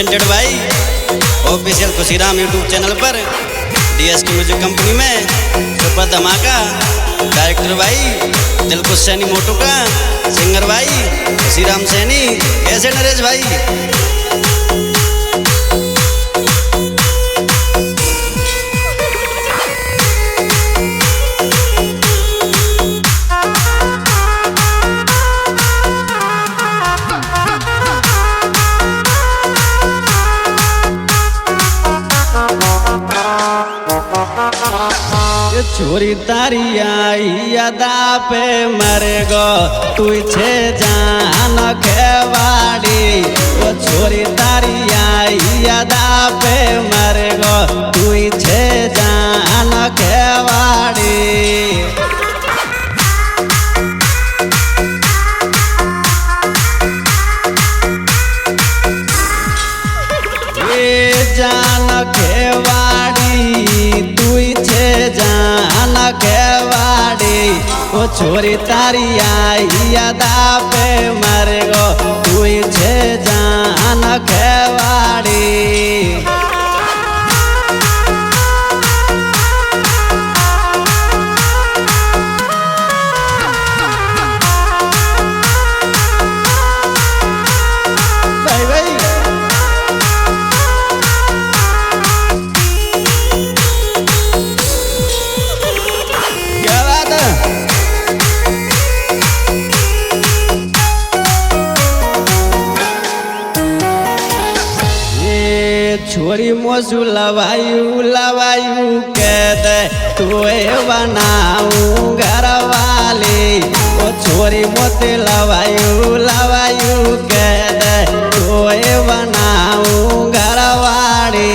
Presented by official Khushiram YouTube channel पर DSK music company में super धमाका। डायरेक्टर भाई दिलकुश सैनी मोटू का, सिंगर भाई खुशीराम सैनी। कैसे नरेश भाई? छोरी तारी आई यादा पे मरे गो तू छे जान खेवाड़ी। वो छोरी तारी आई यादा पे मरे गो तू छे जान खेवाड़ी। जान खेवाड़ी तू छे जान खेवाड़ी। ओ छोरी तारी आई यादा पे मरे गो तू छे जान खेवाड़ी। छोरी मोसू लवायू लवायू के दे तुए बनाऊ घर वाली। ओ छोरी मोते लवायू लवायू के दे तुए बनाऊ घर वाली।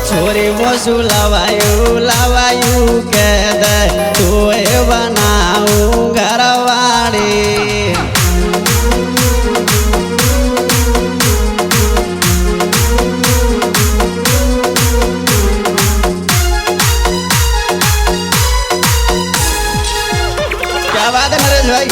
छोरी मोसू लवायू लवायू के दे तुए बनाऊ घर वाली। क्या बात है नरेश भाई?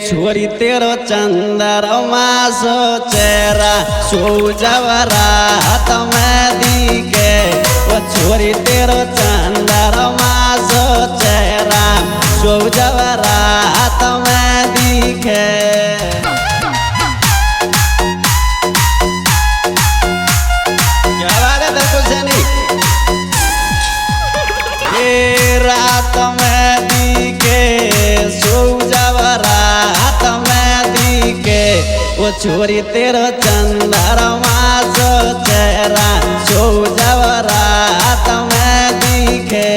छोरी तेरो चंद्रमा सो चेहरा सोजवरा तुम्हें दिखे। वो छोरी तेरो चंद्रमा सो चेहरा सोजवरा तुम्हें दिखे। क्या बात है दिलकुश सैनी? ये रात में दिखे सोजवरा वो छोरी तेरो चंद्रमा सो चेहरा सोजवरा तुम्हें दिखे।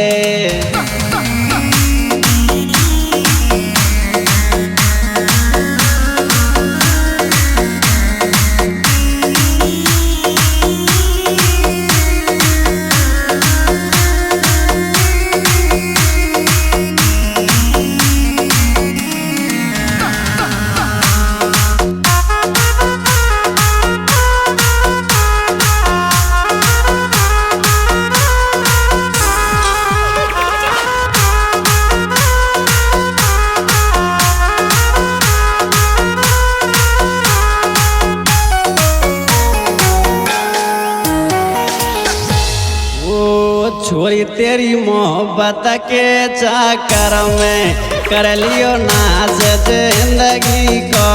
छोरी तेरी मोहब्बत के चक्कर में कर लियो नाज जिंदगी को।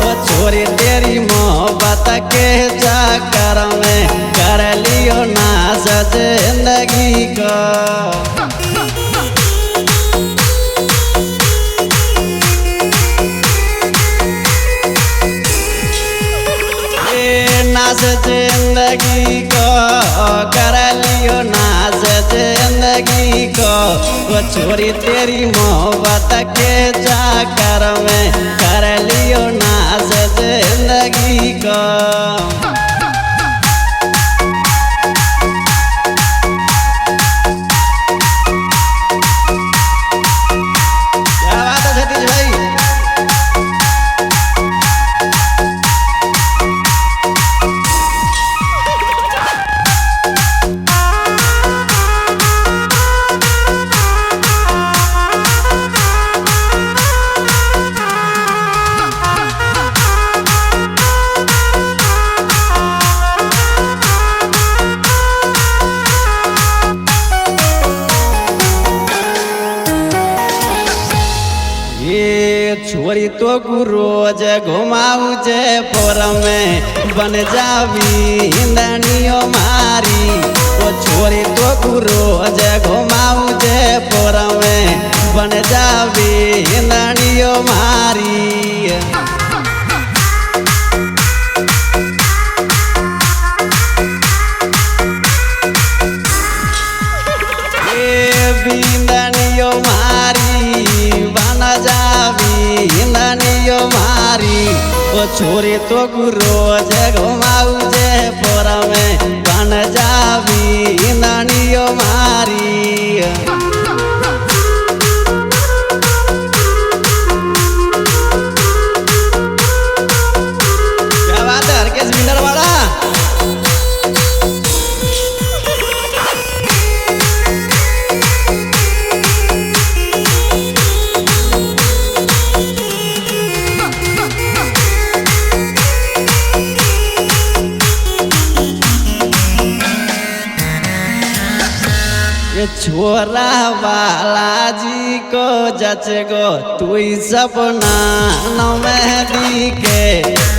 वो छोरी तेरी मोहब्बत के चक्कर में कर लियो नाज जिंदगी को। नाज जिंदगी जिंदगी को कर लियो नाज जिंदगी को वो छोरी तेरी मोहब्बत के चक्कर में कर लियो नाज जिंदगी को। क्या बात है सतीश भाई। छोरी तो रोज घुमाऊ जे पोर में बन जावी इंदनियो मारी। ओ छोरी तो रोज घुमाऊ जे पोर में बन जावी इंदनियो मारी। बिंदनियो मारी बन जावी इंदनियो मारी। ओ छोरी तो रोज घुमाऊ जे पोर में बन जावी इंदनियो मारी। क्या बात है हरकेश बिंदर वाला। ये छोरा वाला जी को जच गो तू सपना मेहदी के।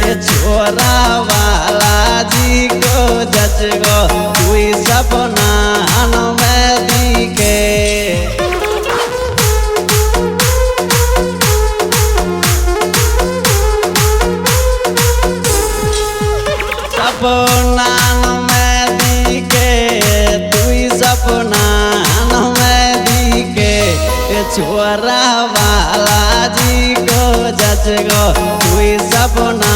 ये छोरा वाला जी को जच गो तू सपना मेहदी के। सपना मेहदी के तू सपना मेहदी के। छोरा वाला जी को जच गो तू सपना